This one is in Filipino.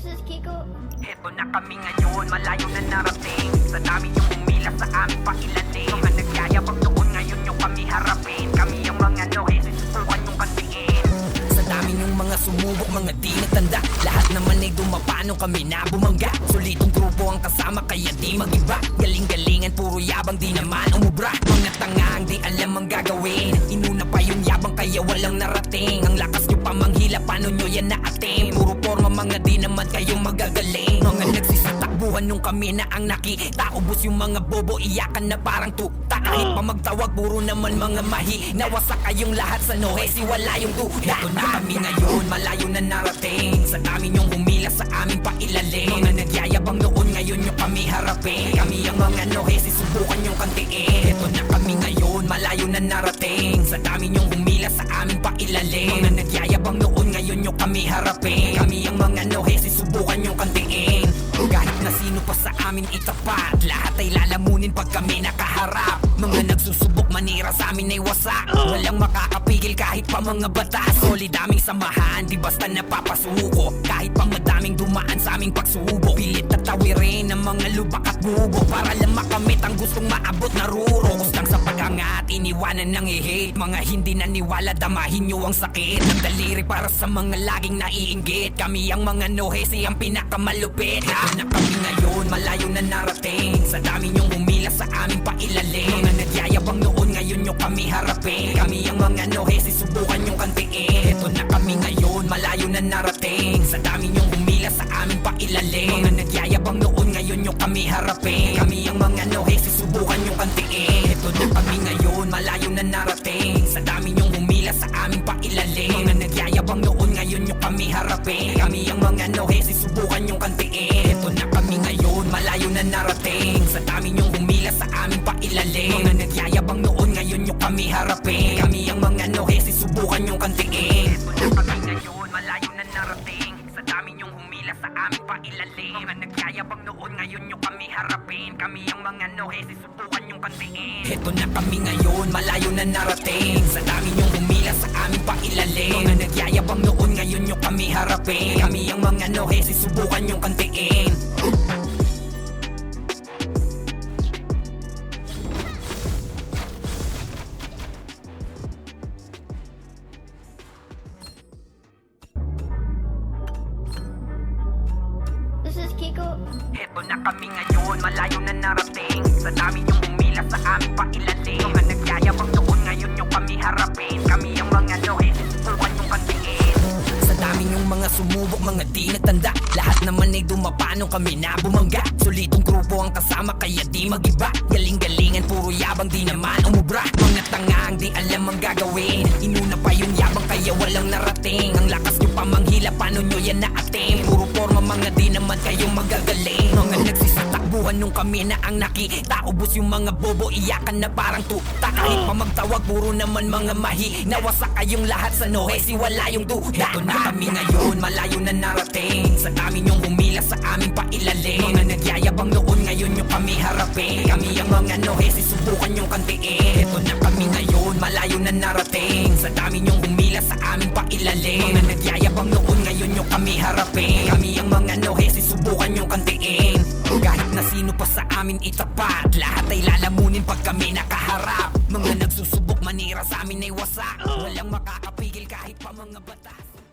This is Kiko. Heto na kami ngayon, malayo na narating. Sa dami yung umila sa aming pailalim. Mga nagyayabang noon, ngayon yung kami harapin. Kami ang mga nohe, susubukan yung kantiin. Sa dami yung mga sumubok, mga di natanda. Lahat naman ay dumapano, kami na bumangga. Solitong grupo ang kasama, kaya di magiba. Galing-galingan, puro yabang, di naman umubra. Mga tangang, di alam ang gagawin. Inuna pa yung yabang, kaya walang narating. Ang lakas nyo pa manghila, paano nyo yan naating? Puro forma, mga di naman kayong magagaling. Mga nagsisatakbuhan nung kami na ang nakita. Ubus yung mga bobo, iyakan na parang tuta. Kahit pa magtawag, puro naman mga mahi. Nawasak kayong lahat sa nohe, si wala yung duda. Ito na kami ngayon, malayo na narating. Sa dami nyong humila sa aming pailalim. Mga nagyayabang noon, ngayon nyo kami harapin. Kami ang mga nohe, susubukan yung kantiin. Ito na kami ngayon, malayo na narating. Sa dami nyong humila sa aming pailalim. Mga nagyayabang noon, ngayon nyo kami harapin. Kami ang mga nohe, susubukan yung kantiin. Kahit na sino pa sa amin itapat, lahat ay lalamunin pag kami nakaharap. Mga nagsusubok manira sa amin ay wasak. Walang makakapigil kahit pa mga batas. Solid aming samahan, di basta napapasuko. Kahit pa madaming dumaan sa aming pagsubok. Pilit at tawirin ng mga lubak at bubo, para lang makamit ang gustong maabot na ruro. Kustang sa pagangat, iniwanan ng i-hate. Mga hindi naniwala, damahin nyo ang sakit ng daliri para sa mga laging naiinggit. Kami ang mga nohesi, ang pinakamalupit. Na kami ngayon, malayo na narating. Sa dami nyong humila sa aming pailalim. Mga nagyayabang noon, ngayon nyo kami harapin. Kami ang mga nohesi, subukan yung kantiin. Ito na kami ngayon, malayo na narating. Sa dami nyong humila sa aming pailalim. Mga nagyayabang noon, ngayon nyo kami harapin. Kami ang mga nohesi, subukan yung kantiin. Ito na kami ngayon, malayo na narating. Sa dami nyong humila sa aming pailalim. Mga nagyayabang noon, ngayon nyo kami harapin. Kami ang mga nohesi, subukan yung kantiin. Ito na kami ngayon, malayo na narating. Sa dami nyong humila sa aming pailalim. Mga nagyayabang noon, ngayon nyo kami harapin. Kami ang mga nohesi, subukan yung kantiin. Ito na kami ngayon, malayo na narating. Sa dami nyong humila sa aming pailalim. Mga nagyayabang noon, ngayon nyo kami harapin. Kami ang mga nohesi, subukan yung kantiin. Ito na kami ngayon, malayo na narating. Sa dami nyong humila sa aming pailalim. Mga nagyayabang noon, ngayon nyo kami harapin. Kami ang mga nohesi, subukan yung kantiin. This is Kiko. Heto na kami ngayon, malayo na narating. Sa dami nyong humila sa aming pailalim. Mga nagyayabang noon, ngayon nyo kami harapin. Kami ang mga nohe, susubukan yung kantiin. Sa dami nyong mga sumubok, mga di natanda. Lahat naman ay dumapano, kami na bumangga. Solitong grupo ang kasama, kaya di magiba. Galing-galingan, puro yabang, di naman umubra. Mga tangang, di alam ang gagawin. Inuna pa yung yabang, kaya walang narating. Ang lakas nyo pa manghila, paano nyo yan naating? Puro forma, mga di naman kayong magagaling. Mga nagsisatakbuhan nung kami na ang nakita. Ubus yung mga bobo, iyakan na parang tuta. Kahit pa magtawag, puro naman mga mahi. Nawasak kayong lahat sa nohe, si wala yung duda. Ito na kami ngayon, malayo na narating. Sa dami nyong humila sa aming pailalim. Mga nagyayabang noon, ngayon nyo kami harapin. Kami ang mga nohe, susubukan yung kantiin. Ito na kami ngayon, malayo na narating. Sa dami nyong humila sa aming pailalim. Mga nagyayabang noon, ngayon nyo kami harapin. Kami ang mga nohe, susubukan yung kantiin. Kahit na sino pa sa amin itapat, lahat ay lalamunin pag kami nakaharap. Mga nagsusubok manira sa amin ay wasak. Walang makakapigil kahit pa mga batas.